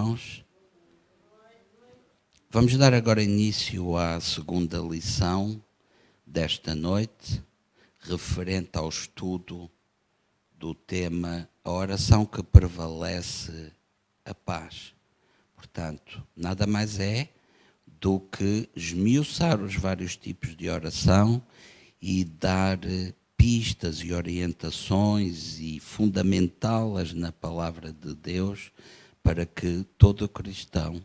irmãos. Vamos dar agora início à segunda lição desta noite, referente ao estudo do tema A Oração que Prevalece a Paz. Portanto, nada mais é do que esmiuçar os vários tipos de oração e dar pistas e orientações e fundamentá-las na palavra de Deus para que todo cristão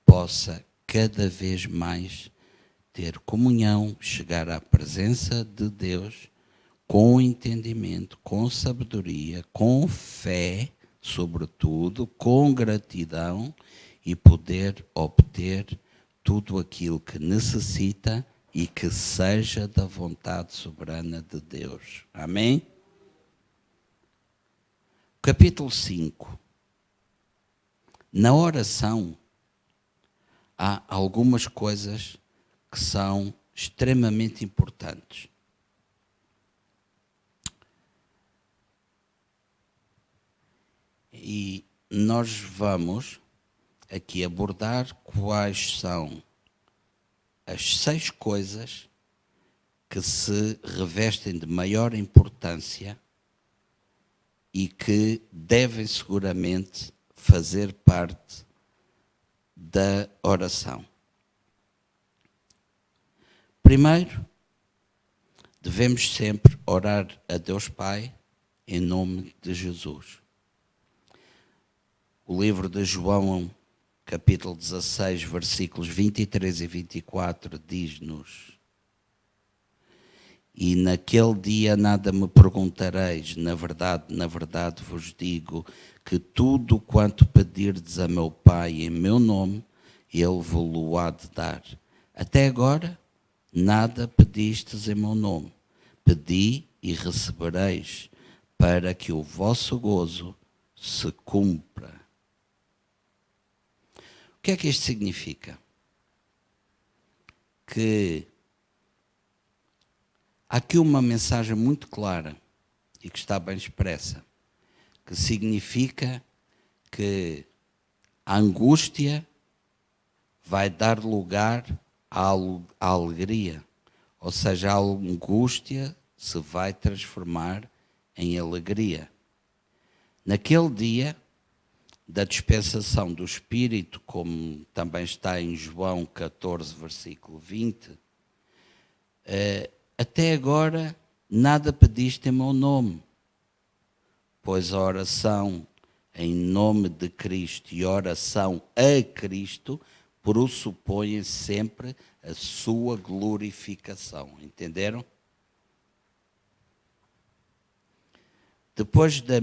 possa cada vez mais ter comunhão, chegar à presença de Deus com entendimento, com sabedoria, com fé, sobretudo, com gratidão e poder obter tudo aquilo que necessita e que seja da vontade soberana de Deus. Amém? Capítulo 5. Na oração, há algumas coisas que são extremamente importantes. E nós vamos aqui abordar quais são as 6 coisas que se revestem de maior importância e que devem seguramente fazer parte da oração. Primeiro, devemos sempre orar a Deus Pai em nome de Jesus. O livro de João, capítulo 16, versículos 23 e 24, diz-nos: E naquele dia nada me perguntareis, na verdade vos digo, que tudo quanto pedirdes a meu Pai em meu nome, Ele vos há de dar. Até agora, nada pedistes em meu nome. Pedi e recebereis, para que o vosso gozo se cumpra. O que é que isto significa? Que há aqui uma mensagem muito clara e que está bem expressa, que significa que a angústia vai dar lugar à alegria, ou seja, a angústia se vai transformar em alegria. Naquele dia da dispensação do Espírito, como também está em João 14, versículo 20, até agora nada pediste em meu nome, pois a oração em nome de Cristo e a oração a Cristo pressupõem sempre a sua glorificação. Entenderam? Depois da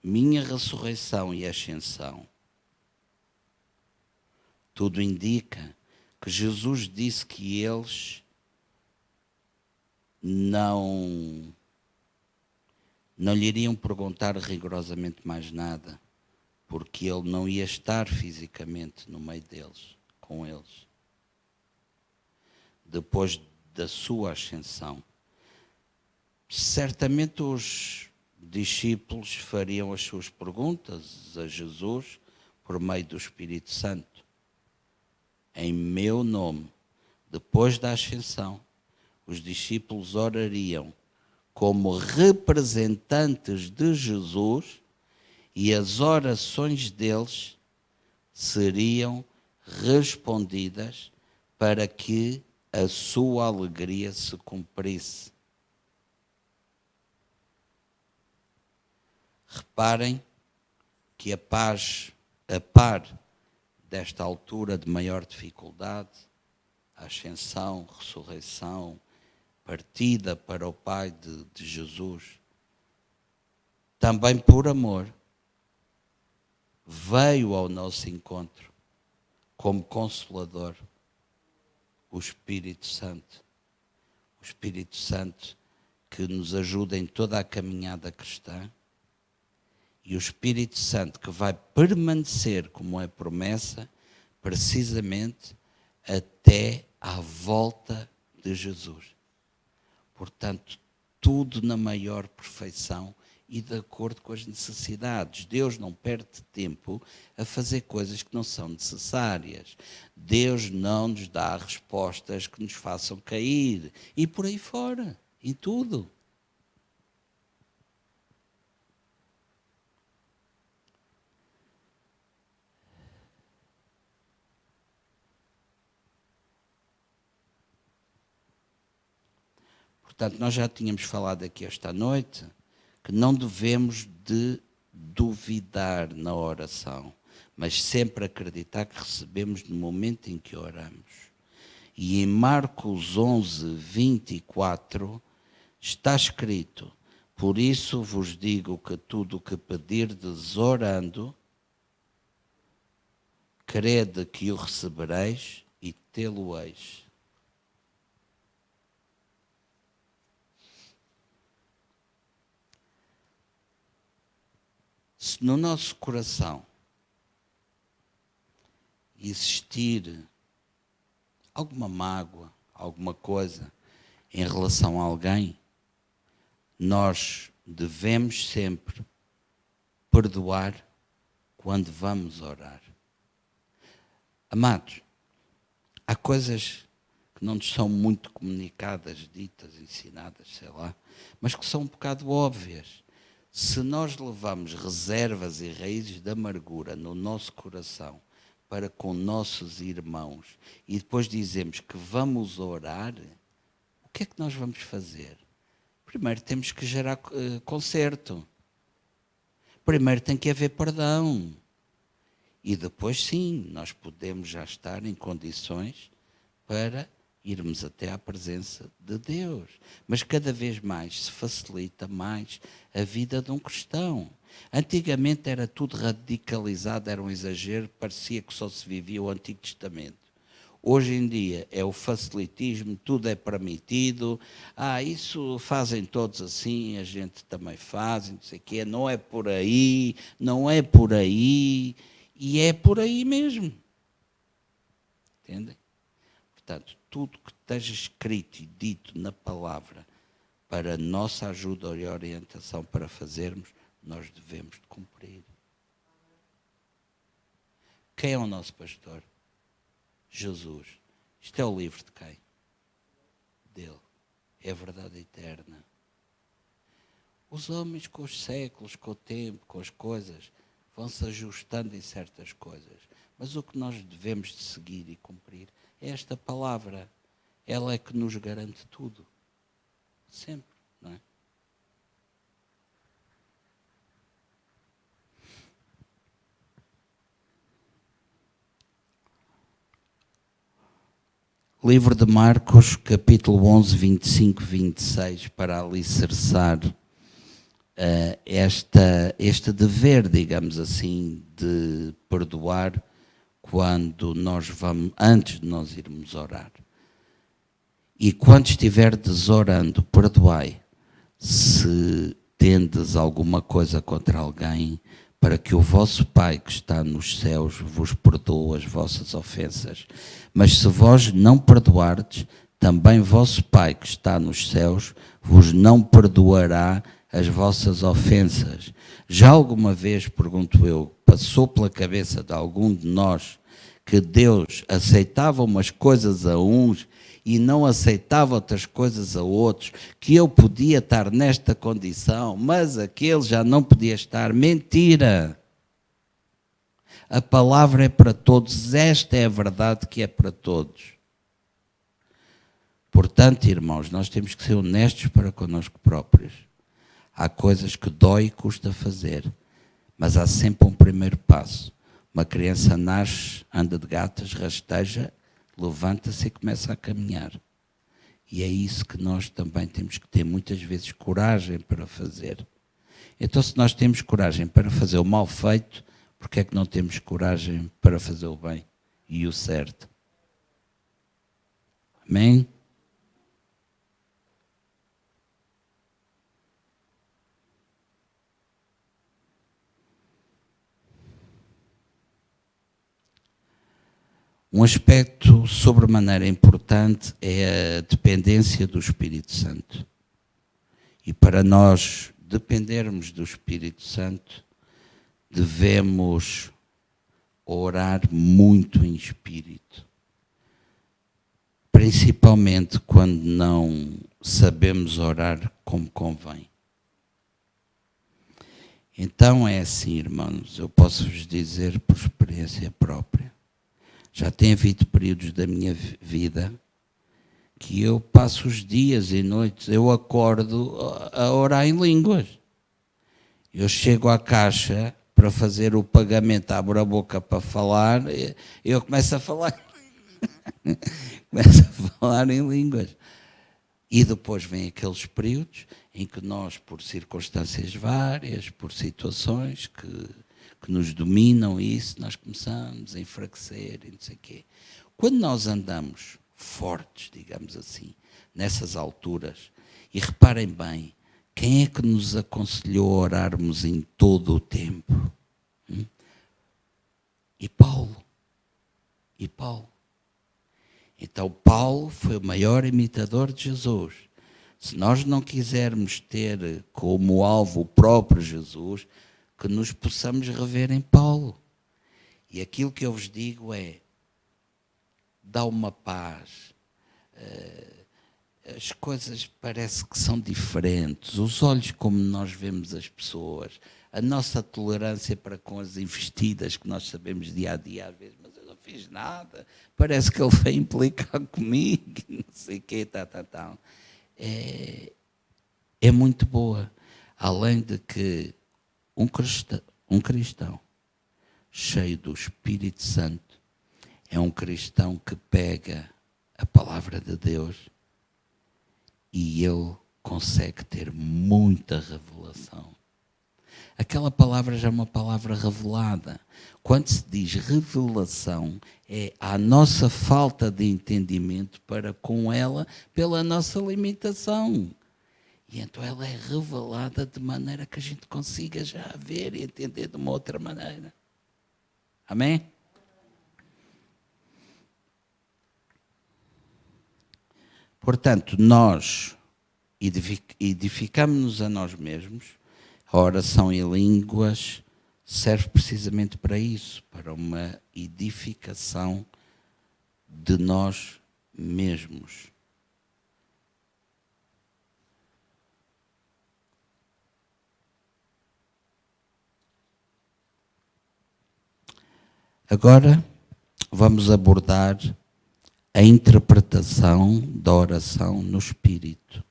minha ressurreição e ascensão, tudo indica que Jesus disse que eles não lhe iriam perguntar rigorosamente mais nada, porque ele não ia estar fisicamente no meio deles, com eles. Depois da sua ascensão, certamente os discípulos fariam as suas perguntas a Jesus por meio do Espírito Santo. Em meu nome, depois da ascensão, os discípulos orariam como representantes de Jesus e as orações deles seriam respondidas para que a sua alegria se cumprisse. Reparem que a paz, a par desta altura de maior dificuldade, a ascensão, a ressurreição, partida para o Pai de Jesus, também por amor, veio ao nosso encontro como Consolador o Espírito Santo. O Espírito Santo que nos ajuda em toda a caminhada cristã e o Espírito Santo que vai permanecer, como é promessa, precisamente até à volta de Jesus. Portanto, tudo na maior perfeição e de acordo com as necessidades. Deus não perde tempo a fazer coisas que não são necessárias. Deus não nos dá respostas que nos façam cair. E por aí fora, em tudo. Portanto, nós já tínhamos falado aqui esta noite que não devemos de duvidar na oração, mas sempre acreditar que recebemos no momento em que oramos. E em Marcos 11, 24, está escrito: por isso vos digo que tudo o que pedirdes orando, crede que o recebereis e tê-lo-eis. Se no nosso coração existir alguma mágoa, alguma coisa em relação a alguém, nós devemos sempre perdoar quando vamos orar. Amados, há coisas que não nos são muito comunicadas, ditas, ensinadas, sei lá, mas que são um bocado óbvias. Se nós levamos reservas e raízes de amargura no nosso coração para com nossos irmãos e depois dizemos que vamos orar, o que é que nós vamos fazer? Primeiro temos que gerar conserto. Primeiro tem que haver perdão. E depois sim, nós podemos já estar em condições para irmos até à presença de Deus. Mas cada vez mais se facilita mais a vida de um cristão. Antigamente era tudo radicalizado, era um exagero, parecia que só se vivia o Antigo Testamento. Hoje em dia é o facilitismo, tudo é permitido. Isso fazem todos assim, a gente também faz, não sei o quê. Não é por aí, não é por aí, e é por aí mesmo. Entendem? Portanto, tudo que esteja escrito e dito na palavra para a nossa ajuda e orientação para fazermos, nós devemos de cumprir. Quem é o nosso pastor? Jesus. Isto é o livro de quem? Dele. É a verdade eterna. Os homens com os séculos, com o tempo, com as coisas, vão-se ajustando em certas coisas. Mas o que nós devemos de seguir e cumprir é esta palavra. Ela é que nos garante tudo. Sempre, não é? Livro de Marcos, capítulo 11, 25, 26, para alicerçar este dever, digamos assim, de perdoar quando nós vamos, antes de nós irmos orar. E quando estiverdes orando, perdoai, se tendes alguma coisa contra alguém, para que o vosso Pai que está nos céus vos perdoe as vossas ofensas. Mas se vós não perdoardes, também vosso Pai que está nos céus vos não perdoará as vossas ofensas. Já alguma vez, pergunto eu, passou pela cabeça de algum de nós que Deus aceitava umas coisas a uns e não aceitava outras coisas a outros, que eu podia estar nesta condição, mas aquele já não podia estar? Mentira! A palavra é para todos, esta é a verdade que é para todos. Portanto, irmãos, nós temos que ser honestos para connosco próprios. Há coisas que dói e custa fazer, mas há sempre um primeiro passo. Uma criança nasce, anda de gatas, rasteja, levanta-se e começa a caminhar. E é isso que nós também temos que ter muitas vezes coragem para fazer. Então, se nós temos coragem para fazer o mal feito, porque é que não temos coragem para fazer o bem e o certo? Amém? Um aspecto sobremaneira importante é a dependência do Espírito Santo. E para nós dependermos do Espírito Santo, devemos orar muito em espírito. Principalmente quando não sabemos orar como convém. Então é assim, irmãos, eu posso vos dizer por experiência própria. Já tem havido períodos da minha vida que eu passo os dias e noites, eu acordo a orar em línguas. Eu chego à caixa para fazer o pagamento, abro a boca para falar, eu começo a falar, começo a falar em línguas. E depois vem aqueles períodos em que nós, por circunstâncias várias, por situações que nos dominam isso, nós começamos a enfraquecer e não sei o quê. Quando nós andamos fortes, digamos assim, nessas alturas, e reparem bem, quem é que nos aconselhou a orarmos em todo o tempo? E Paulo. Então Paulo foi o maior imitador de Jesus. Se nós não quisermos ter como alvo o próprio Jesus, que nos possamos rever em Paulo. E aquilo que eu vos digo é, dá uma paz. As coisas parece que são diferentes. Os olhos como nós vemos as pessoas, a nossa tolerância para com as investidas que nós sabemos dia a dia, às vezes, mas eu não fiz nada, parece que ele veio implicar comigo, não sei o quê, tal. É muito boa. Além de que um cristão cheio do Espírito Santo é um cristão que pega a palavra de Deus e ele consegue ter muita revelação. Aquela palavra já é uma palavra revelada. Quando se diz revelação, é a nossa falta de entendimento para com ela pela nossa limitação. E então ela é revelada de maneira que a gente consiga já ver e entender de uma outra maneira. Amém? Portanto, nós edificamos-nos a nós mesmos. A oração em línguas serve precisamente para isso, para uma edificação de nós mesmos. Agora vamos abordar a interpretação da oração no Espírito.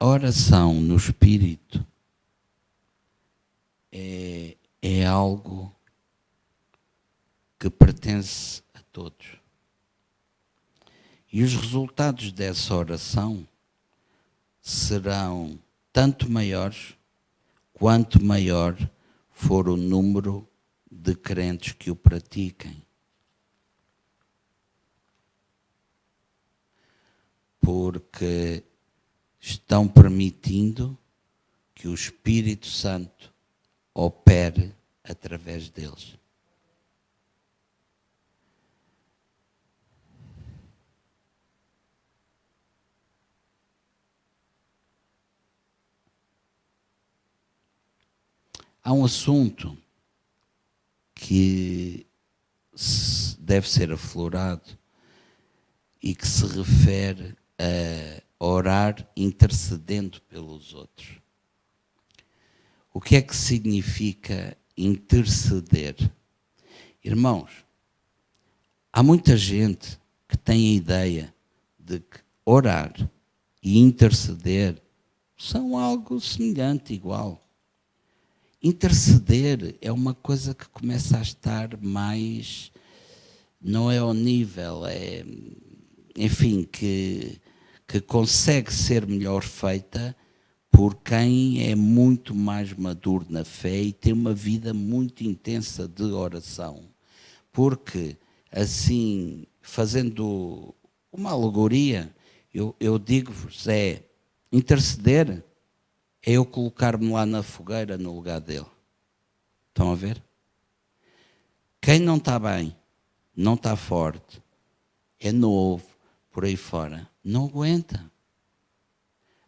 A oração no Espírito é algo que pertence a todos. E os resultados dessa oração serão tanto maiores quanto maior for o número de crentes que o pratiquem. Porque estão permitindo que o Espírito Santo opere através deles. Há um assunto que deve ser aflorado e que se refere a orar intercedendo pelos outros. O que é que significa interceder? Irmãos, há muita gente que tem a ideia de que orar e interceder são algo semelhante, igual. Interceder é uma coisa que começa a estar mais, não é ao nível, enfim, que consegue ser melhor feita por quem é muito mais maduro na fé e tem uma vida muito intensa de oração. Porque, assim, fazendo uma alegoria, eu digo-vos, interceder é eu colocar-me lá na fogueira no lugar dele. Estão a ver? Quem não está bem, não está forte, é novo, por aí fora, não aguenta.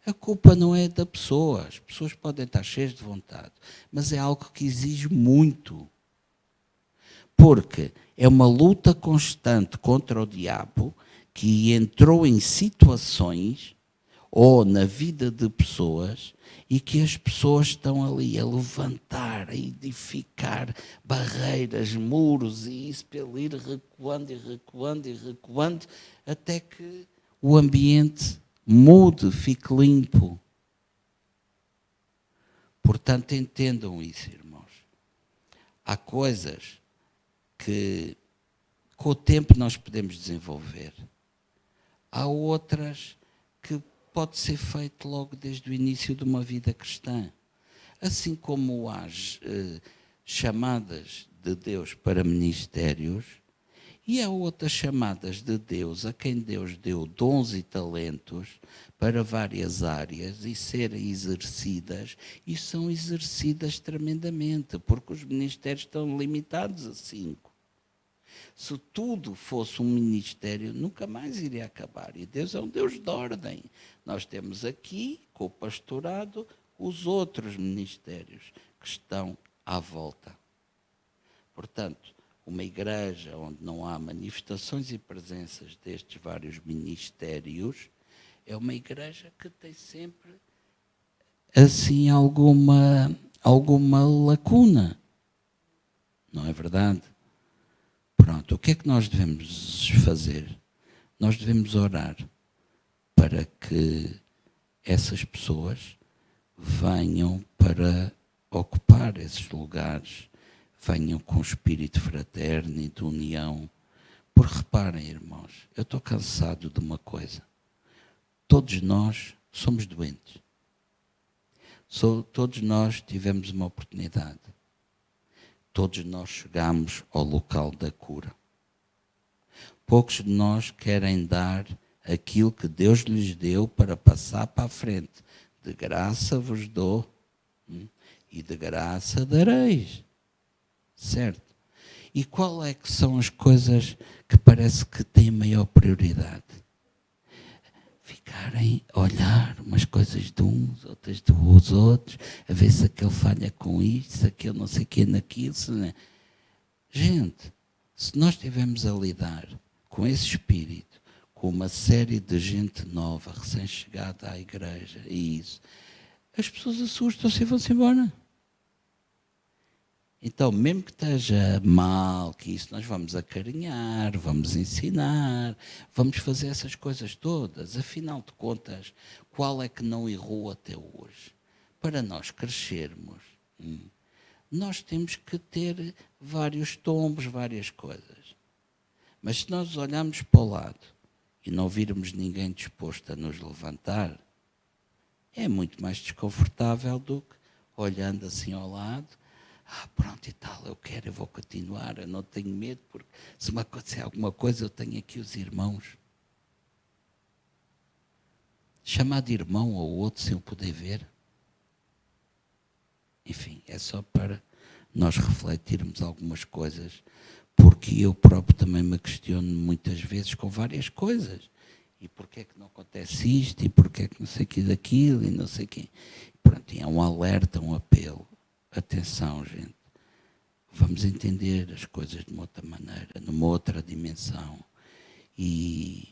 A culpa não é da pessoa. As pessoas podem estar cheias de vontade, mas é algo que exige muito. Porque é uma luta constante contra o diabo que entrou em situações ou na vida de pessoas e que as pessoas estão ali a levantar, a edificar barreiras, muros e isso para ele ir recuando e recuando e recuando até que o ambiente mude, fique limpo. Portanto, entendam isso, irmãos. Há coisas que com o tempo nós podemos desenvolver. Há outras que pode ser feito logo desde o início de uma vida cristã. Assim como há chamadas de Deus para ministérios, e há outras chamadas de Deus a quem Deus deu dons e talentos para várias áreas e serem exercidas, e são exercidas tremendamente, porque os ministérios estão limitados a 5. Se tudo fosse um ministério, nunca mais iria acabar. E Deus é um Deus de ordem. Nós temos aqui, com o pastorado, os outros ministérios que estão à volta. Portanto, uma igreja onde não há manifestações e presenças destes vários ministérios é uma igreja que tem sempre, assim, alguma lacuna. Não é verdade? Pronto, o que é que nós devemos fazer? Nós devemos orar para que essas pessoas venham para ocupar esses lugares, venham com espírito fraterno e de união. Porque reparem, irmãos, eu estou cansado de uma coisa. Todos nós somos doentes. Todos nós tivemos uma oportunidade. Todos nós chegamos ao local da cura. Poucos de nós querem dar aquilo que Deus lhes deu para passar para a frente. De graça vos dou e de graça dareis. Certo? E qual é que são as coisas que parece que têm maior prioridade? Ficarem a olhar umas coisas de uns, outras dos outros, a ver se aquele falha com isto, se aquele não sei o que naquilo. Gente, se nós estivermos a lidar com esse espírito, com uma série de gente nova, recém-chegada à igreja, e isso, as pessoas assustam-se e vão-se embora. Então, mesmo que esteja mal, que isso nós vamos acarinhar, vamos ensinar, vamos fazer essas coisas todas. Afinal de contas, qual é que não errou até hoje? Para nós crescermos, nós temos que ter vários tombos, várias coisas. Mas se nós olharmos para o lado e não virmos ninguém disposto a nos levantar, é muito mais desconfortável do que olhando assim ao lado. Pronto e tal, eu vou continuar, eu não tenho medo, porque se me acontecer alguma coisa, eu tenho aqui os irmãos. Chamar de irmão ao outro sem o poder ver. Enfim, é só para nós refletirmos algumas coisas, porque eu próprio também me questiono muitas vezes com várias coisas. E porquê é que não acontece isto, e porquê é que não sei o que daquilo, e não sei o quê. Pronto, e é um alerta, um apelo. Atenção, gente, vamos entender as coisas de uma outra maneira, numa outra dimensão. E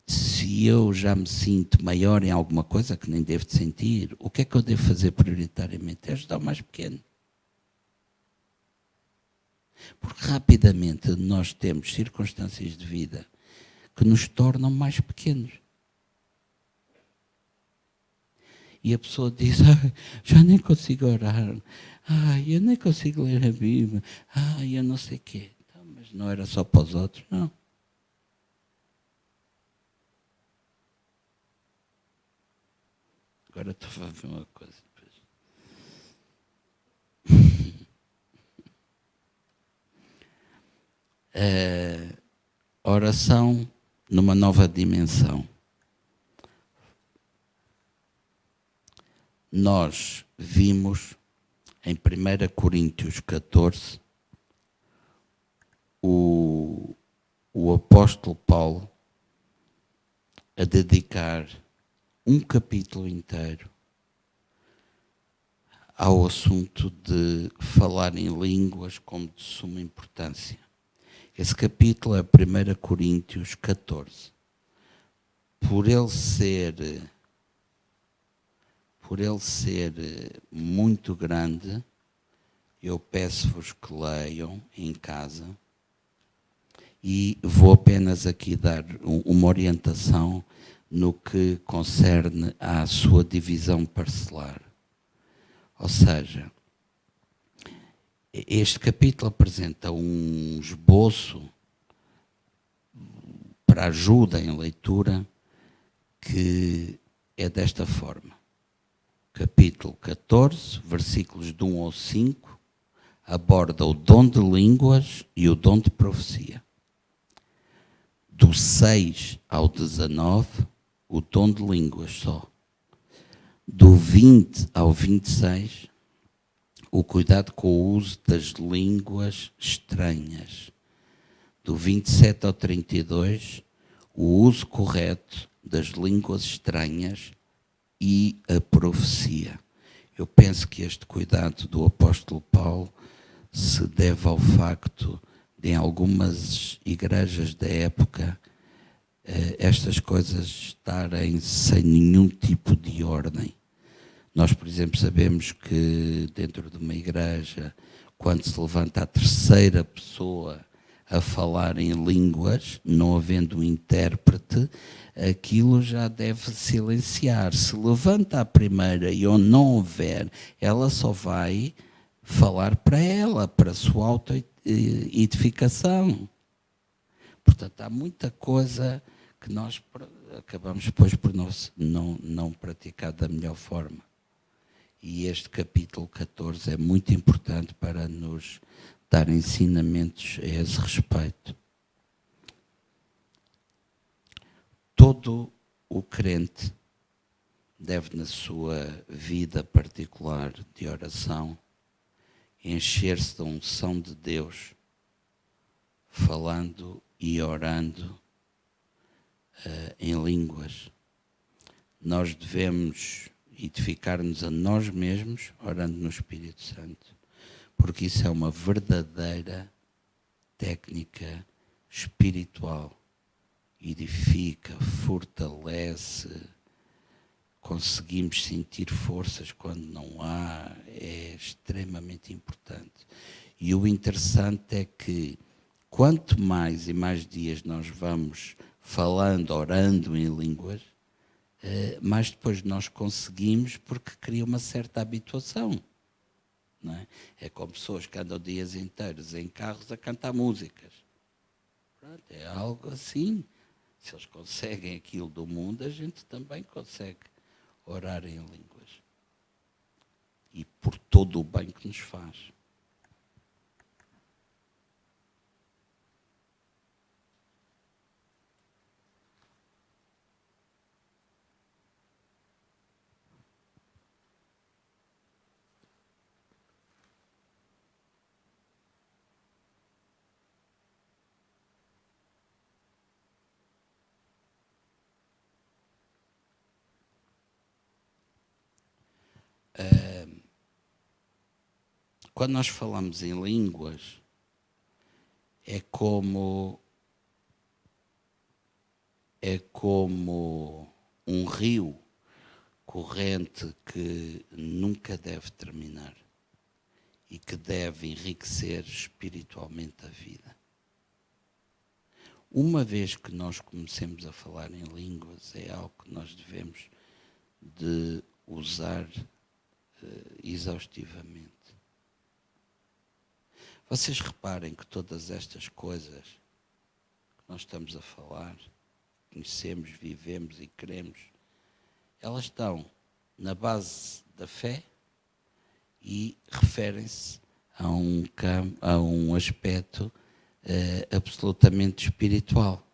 se eu já me sinto maior em alguma coisa que nem devo de sentir, o que é que eu devo fazer prioritariamente? É ajudar o mais pequeno. Porque rapidamente nós temos circunstâncias de vida que nos tornam mais pequenos. E a pessoa diz, já nem consigo orar, eu nem consigo ler a Bíblia, eu não sei o quê. Então, mas não era só para os outros, não. Agora estou a ver uma coisa. Oração numa nova dimensão. nós vimos em 1 Coríntios 14 o apóstolo Paulo a dedicar um capítulo inteiro ao assunto de falar em línguas como de suma importância. Esse capítulo é 1 Coríntios 14. Por ele ser muito grande, eu peço-vos que leiam em casa e vou apenas aqui dar uma orientação no que concerne à sua divisão parcelar. Ou seja, este capítulo apresenta um esboço para ajuda em leitura que é desta forma. Capítulo 14, versículos de 1 ao 5, aborda o dom de línguas e o dom de profecia. Do 6 ao 19, o dom de línguas só. Do 20 ao 26, o cuidado com o uso das línguas estranhas. Do 27 ao 32, o uso correto das línguas estranhas e a profecia. Eu penso que este cuidado do apóstolo Paulo se deve ao facto de, em algumas igrejas da época, estas coisas estarem sem nenhum tipo de ordem. Nós, por exemplo, sabemos que dentro de uma igreja, quando se levanta a terceira pessoa a falar em línguas, não havendo um intérprete, aquilo já deve silenciar. Se levanta a primeira e onde não houver, ela só vai falar para ela, para a sua auto-edificação. Portanto, há muita coisa que nós acabamos depois por não praticar da melhor forma. E este capítulo 14 é muito importante para nos dar ensinamentos a esse respeito. Todo o crente deve, na sua vida particular de oração, encher-se da unção de Deus, falando e orando em línguas. Nós devemos edificar-nos a nós mesmos, orando no Espírito Santo, porque isso é uma verdadeira técnica espiritual. Edifica, fortalece, conseguimos sentir forças quando não há, é extremamente importante. E o interessante é que quanto mais e mais dias nós vamos falando, orando em línguas, mais depois nós conseguimos, porque cria uma certa habituação. Não é? É como pessoas que andam dias inteiros em carros a cantar músicas. Pronto, é algo assim. Se eles conseguem aquilo do mundo, a gente também consegue orar em línguas. E por todo o bem que nos faz. Quando nós falamos em línguas, é como um rio corrente que nunca deve terminar e que deve enriquecer espiritualmente a vida. Uma vez que nós comecemos a falar em línguas, é algo que nós devemos de usar exaustivamente. Vocês reparem que todas estas coisas que nós estamos a falar, conhecemos, vivemos e queremos, elas estão na base da fé e referem-se a um aspecto absolutamente espiritual.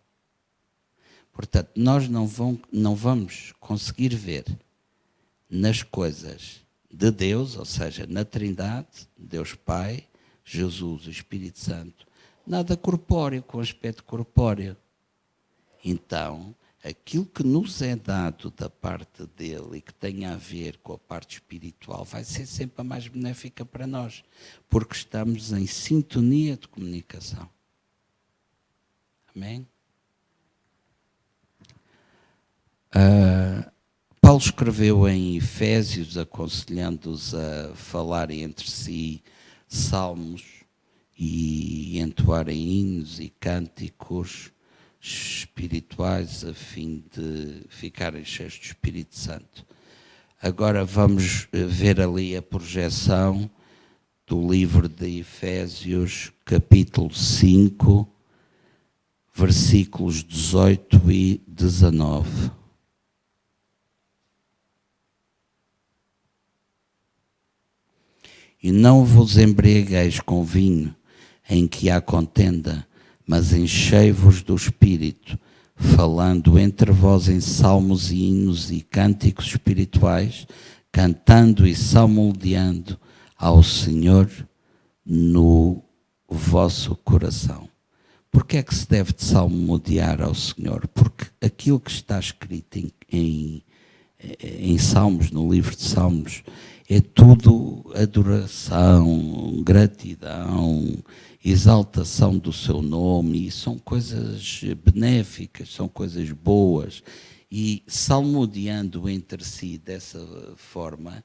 Portanto, nós não vamos conseguir ver nas coisas de Deus, ou seja, na Trindade, Deus Pai, Jesus, o Espírito Santo, nada corpóreo, com aspecto corpóreo. Então, aquilo que nos é dado da parte dele e que tem a ver com a parte espiritual vai ser sempre a mais benéfica para nós, porque estamos em sintonia de comunicação. Amém? Paulo escreveu em Efésios, aconselhando-os a falarem entre si salmos e entoarem hinos e cânticos espirituais a fim de ficarem cheios do Espírito Santo. Agora vamos ver ali a projeção do livro de Efésios, capítulo 5, versículos 18 e 19. E não vos embriagueis com vinho, em que há contenda, mas enchei-vos do Espírito, falando entre vós em salmos e hinos e cânticos espirituais, cantando e salmodiando ao Senhor no vosso coração. Porquê é que se deve de salmodiar ao Senhor? Porque aquilo que está escrito em Salmos, no livro de Salmos, é tudo adoração, gratidão, exaltação do seu nome, e são coisas benéficas, são coisas boas. E salmodiando entre si dessa forma,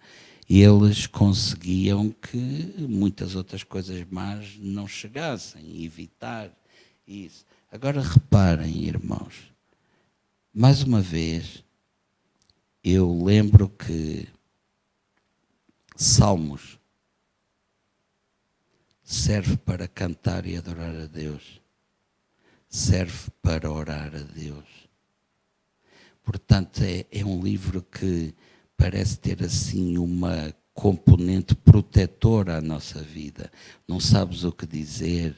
eles conseguiam que muitas outras coisas más não chegassem, evitar isso. Agora reparem, irmãos, mais uma vez, eu lembro que Salmos serve para cantar e adorar a Deus, serve para orar a Deus. Portanto, é um livro que parece ter assim uma componente protetora à nossa vida. Não sabes o que dizer,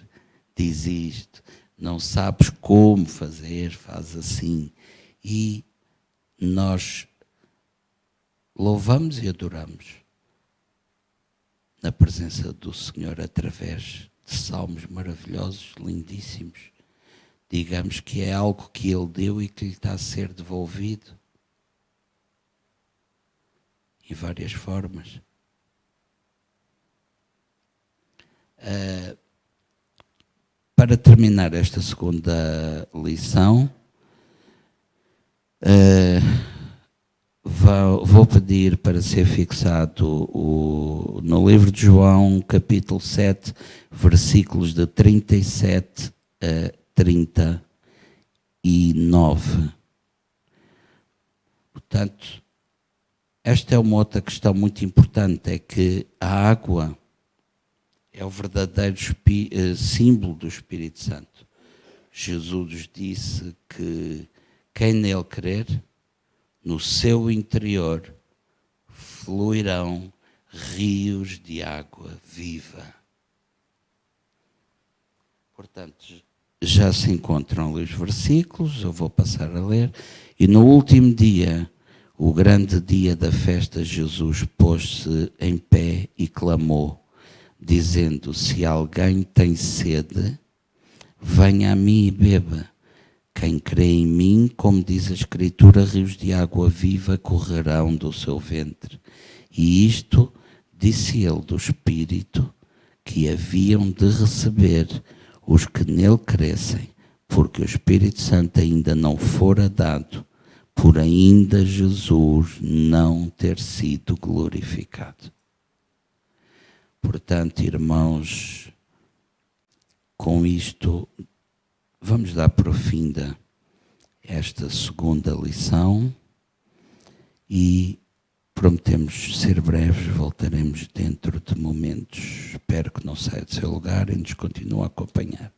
diz isto. Não sabes como fazer, faz assim. E nós louvamos e adoramos na presença do Senhor através de salmos maravilhosos, lindíssimos. Digamos que é algo que Ele deu e que lhe está a ser devolvido em várias formas. Para terminar esta segunda lição, vou pedir para ser fixado no livro de João, capítulo 7, versículos de 37 a 39. Portanto, esta é uma outra questão muito importante, é que a água é o verdadeiro símbolo do Espírito Santo. Jesus disse que quem nele crer, no seu interior fluirão rios de água viva. Portanto, já se encontram ali os versículos, eu vou passar a ler. E no último dia, o grande dia da festa, Jesus pôs-se em pé e clamou, dizendo: se alguém tem sede, venha a mim e beba. Quem crê em mim, como diz a Escritura, rios de água viva correrão do seu ventre. E isto disse ele do Espírito que haviam de receber os que nele crescem, porque o Espírito Santo ainda não fora dado, por ainda Jesus não ter sido glorificado. Portanto, irmãos, com isto vamos dar por finda esta segunda lição e prometemos ser breves, voltaremos dentro de momentos. Espero que não saia do seu lugar e nos continue a acompanhar.